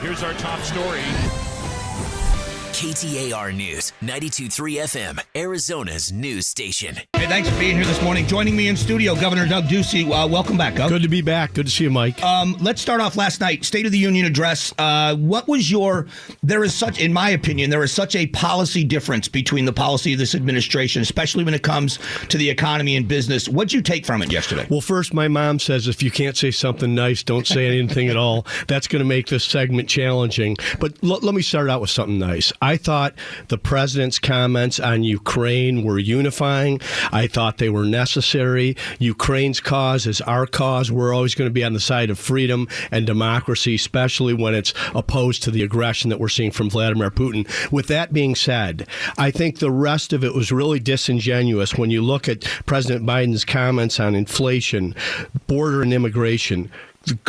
Here's our top story. KTAR News, 92.3 FM, Arizona's news station. Hey, thanks for being here this morning. Joining me in studio, Governor Doug Ducey. Welcome back, Gov. Good to be back. Good to see you, Mike. Let's start off last night. State of the Union address. What was there is such, in my opinion, there is such a policy difference between the policy of this administration, especially when it comes to the economy and business. What'd you take from it yesterday? Well, first, my mom says if you can't say something nice, don't say anything at all. That's going to make this segment challenging. But let me start out with something nice. I thought the president's comments on Ukraine were unifying. I thought they were necessary. Ukraine's cause is our cause. We're always going to be on the side of freedom and democracy, especially when it's opposed to the aggression that we're seeing from Vladimir Putin. With that being said, I think the rest of it was really disingenuous when you look at President Biden's comments on inflation, border and immigration,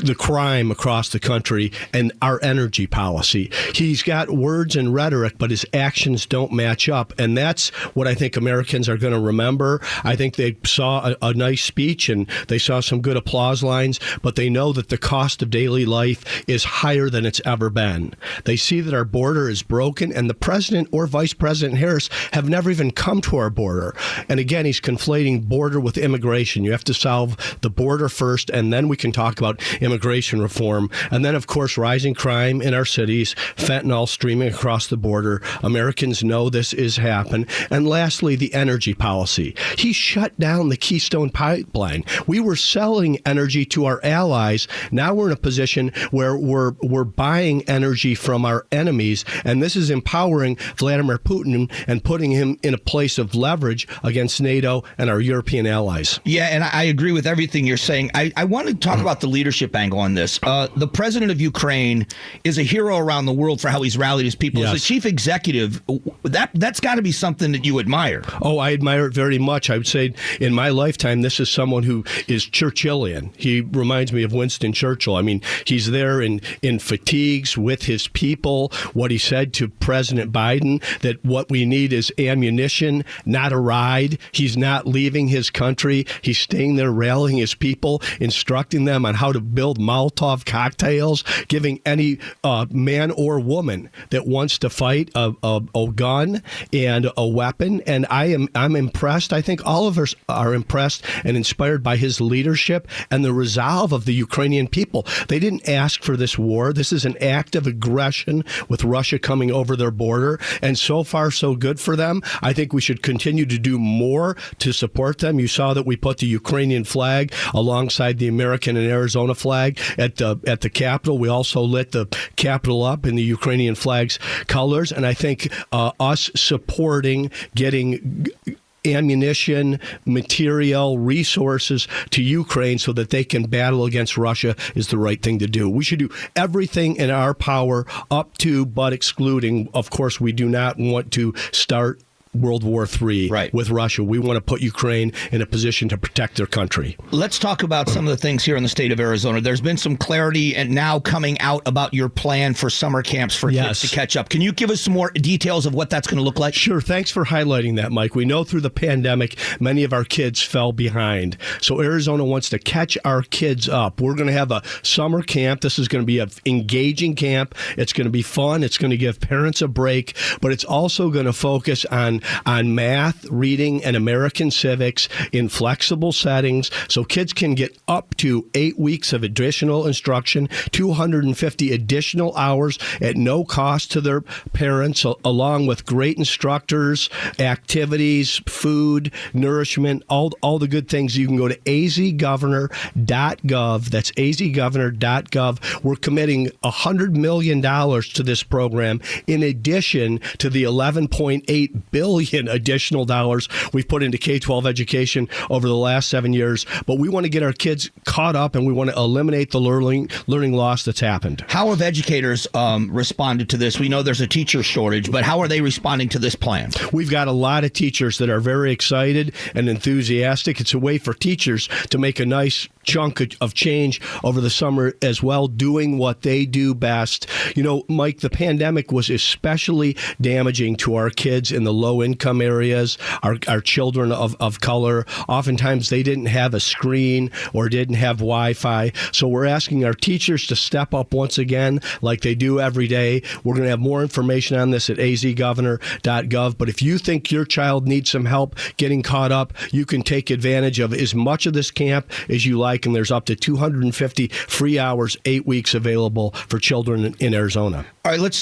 the crime across the country, and our energy policy. He's got words and rhetoric, but his actions don't match up. And that's what I think Americans are going to remember. I think they saw a nice speech and they saw some good applause lines, but they know that the cost of daily life is higher than it's ever been. They see that our border is broken, and the president or Vice President Harris have never even come to our border. And again, he's conflating border with immigration. You have to solve the border first, and then we can talk about immigration reform. And then, of course, rising crime in our cities, fentanyl streaming across the border. Americans know this is happening. And lastly, the energy policy. He shut down the Keystone Pipeline. We were selling energy to our allies. Now we're in a position where we're buying energy from our enemies, and this is empowering Vladimir Putin and putting him in a place of leverage against NATO and our European allies. Yeah, and I agree with everything you're saying. I want to talk about the leadership angle on this. The president of Ukraine is a hero around the world for how he's rallied his people. Yes. As the chief executive, that's got to be something that you admire. Oh, I admire it very much. I would say in my lifetime, this is someone who is Churchillian. He reminds me of Winston Churchill. I mean, he's there in fatigues with his people. What he said to President Biden, that what we need is ammunition, not a ride. He's not leaving his country. He's staying there rallying his people, instructing them on how to build Molotov cocktails, giving any man or woman that wants to fight a gun and a weapon. And I'm impressed. I think all of us are impressed and inspired by his leadership and the resolve of the Ukrainian people. They didn't ask for this war. This is an act of aggression with Russia coming over their border. And so far, so good for them. I think we should continue to do more to support them. You saw that we put the Ukrainian flag alongside the American and Arizona flag at the Capitol. We also lit the Capitol up in the Ukrainian flag's colors. And I think us supporting getting ammunition, material, resources to Ukraine so that they can battle against Russia is the right thing to do. We should do everything in our power up to, but excluding, of course, we do not want to start World War III with Russia. We want to put Ukraine in a position to protect their country. Let's talk about some of the things here in the state of Arizona. There's been some clarity and now coming out about your plan for summer camps for kids to catch up. Can you give us some more details of what that's going to look like? Sure. Thanks for highlighting that, Mike. We know through the pandemic, many of our kids fell behind. So Arizona wants to catch our kids up. We're going to have a summer camp. This is going to be an engaging camp. It's going to be fun. It's going to give parents a break, but it's also going to focus on math, reading, and American civics in flexible settings so kids can get up to 8 weeks of additional instruction, 250 additional hours at no cost to their parents, along with great instructors, activities, food, nourishment, all the good things. You can go to azgovernor.gov. That's azgovernor.gov. We're committing $100 million to this program in addition to the $11.8 billion additional dollars we've put into K-12 education over the last 7 years. But we want to get our kids caught up, and we want to eliminate the learning loss that's happened. How have educators responded to this? We know there's a teacher shortage, but how are they responding to this plan? We've got a lot of teachers that are very excited and enthusiastic. It's a way for teachers to make a nice chunk of change over the summer as well, doing what they do best. You know, Mike, the pandemic was especially damaging to our kids in the low-income areas, our children of color. Oftentimes, they didn't have a screen or didn't have Wi-Fi. So we're asking our teachers to step up once again, like they do every day. We're going to have more information on this at azgovernor.gov. But if you think your child needs some help getting caught up, you can take advantage of as much of this camp as you like. And there's up to 250 free hours, 8 weeks available for children in Arizona. All right, let's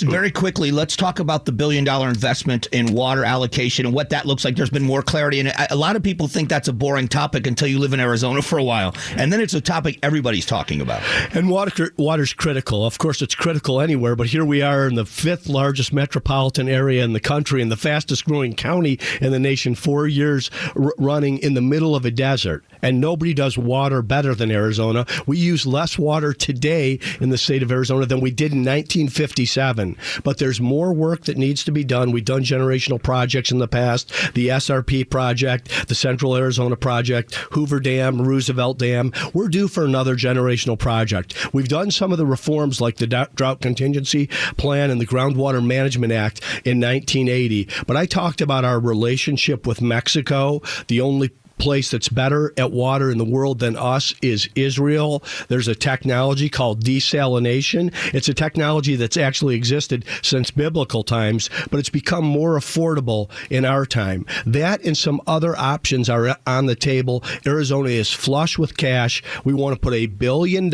talk about the $1 billion investment in water allocation and what that looks like. There's been more clarity. And a lot of people think that's a boring topic until you live in Arizona for a while. And then it's a topic everybody's talking about. And water's critical. Of course, it's critical anywhere. But here we are in the 5th largest metropolitan area in the country and the fastest growing county in the nation, 4 years running in the middle of a desert. And nobody does water better than Arizona. We use less water today in the state of Arizona than we did in 1957. But there's more work that needs to be done. We've done generational projects in the past, the SRP project, the Central Arizona project, Hoover Dam, Roosevelt Dam. We're due for another generational project. We've done some of the reforms like the Drought Contingency Plan and the Groundwater Management Act in 1980. But I talked about our relationship with Mexico, the only place that's better at water in the world than us is Israel. There's a technology called desalination. It's a technology that's actually existed since biblical times, but it's become more affordable in our time. That and some other options are on the table. Arizona is flush with cash. We want to put $1 billion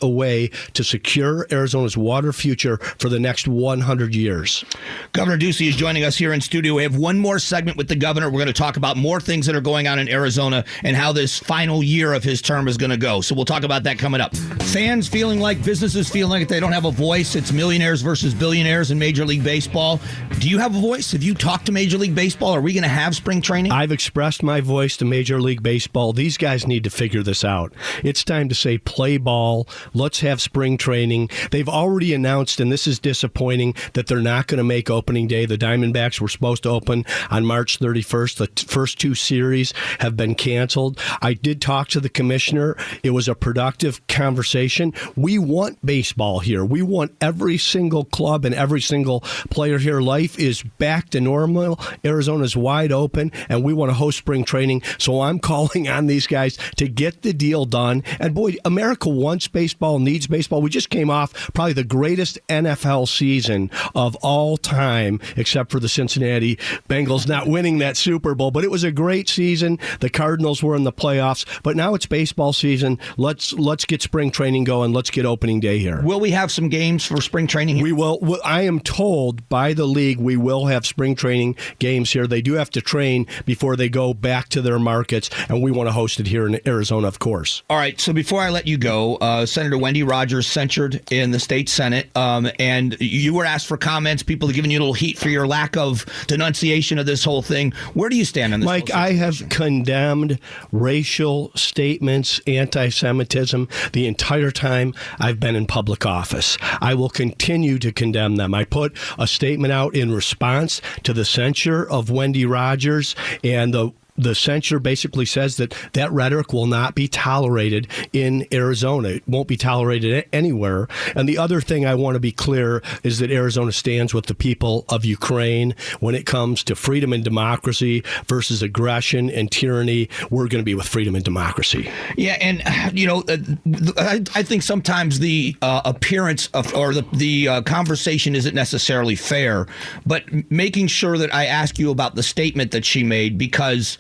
away to secure Arizona's water future for the next 100 years. Governor Ducey is joining us here in studio. We have one more segment with the governor. We're going to talk about more things that are going on in Arizona and how this final year of his term is going to go. So we'll talk about that coming up. Fans feeling like, businesses feeling like they don't have a voice. It's millionaires versus billionaires in Major League Baseball. Do you have a voice? Have you talked to Major League Baseball? Are we going to have spring training? I've expressed my voice to Major League Baseball. These guys need to figure this out. It's time to say play ball. Let's have spring training. They've already announced, and this is disappointing, that they're not going to make opening day. The Diamondbacks were supposed to open on March 31st. The first 2 series have been canceled. I did talk to the commissioner. It was a productive conversation. We want baseball here. We want every single club and every single player here. Life is back to normal. Arizona's wide open, and we want to host spring training. So I'm calling on these guys to get the deal done. And boy, America wants baseball, needs baseball. We just came off probably the greatest NFL season of all time, except for the Cincinnati Bengals not winning that Super Bowl. But it was a great season. The Cardinals were in the playoffs, but now it's baseball season. Let's get spring training going. Let's get opening day here. Will we have some games for spring training here? We will. I am told by the league we will have spring training games here. They do have to train before they go back to their markets, and we want to host it here in Arizona, of course. All right, so before I let you go, Senator Wendy Rogers censured in the state Senate, and you were asked for comments. People are giving you a little heat for your lack of denunciation of this whole thing. Where do you stand on this? Mike, I have condemned racial statements, anti-Semitism, the entire time I've been in public office. I will continue to condemn them. I put a statement out in response to the censure of Wendy Rogers, and the censure basically says that rhetoric will not be tolerated in Arizona. It won't be tolerated anywhere. And the other thing I want to be clear is that Arizona stands with the people of Ukraine when it comes to freedom and democracy versus aggression and tyranny. We're going to be with freedom and democracy. Yeah, and I think sometimes the appearance of or the conversation isn't necessarily fair, but making sure that I ask you about the statement that she made, because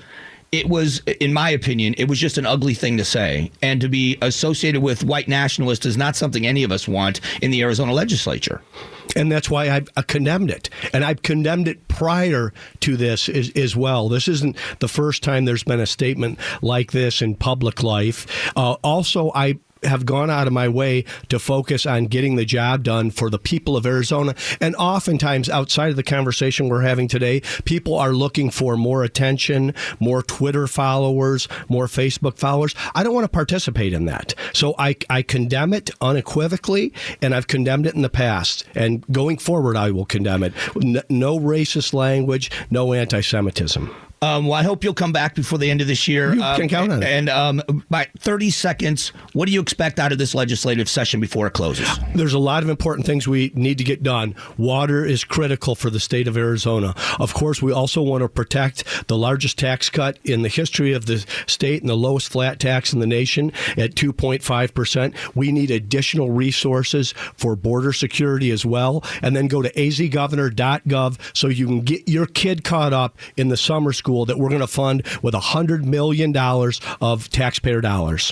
it was, in my opinion, it was just an ugly thing to say. And to be associated with white nationalists is not something any of us want in the Arizona legislature. And that's why I've condemned it. And I've condemned it prior to this as well. This isn't the first time there's been a statement like this in public life. Also, I have gone out of my way to focus on getting the job done for the people of Arizona. And oftentimes, outside of the conversation we're having today, people are looking for more attention, more Twitter followers, more Facebook followers. I don't want to participate in that. So I condemn it unequivocally, and I've condemned it in the past. And going forward, I will condemn it. No racist language, no anti-Semitism. Well, I hope you'll come back before the end of this year. You can count on it. And by 30 seconds, what do you expect out of this legislative session before it closes? There's a lot of important things we need to get done. Water is critical for the state of Arizona. Of course, we also want to protect the largest tax cut in the history of the state and the lowest flat tax in the nation at 2.5%. We need additional resources for border security as well. And then go to azgovernor.gov so you can get your kid caught up in the summer school that we're going to fund with $100 million of taxpayer dollars.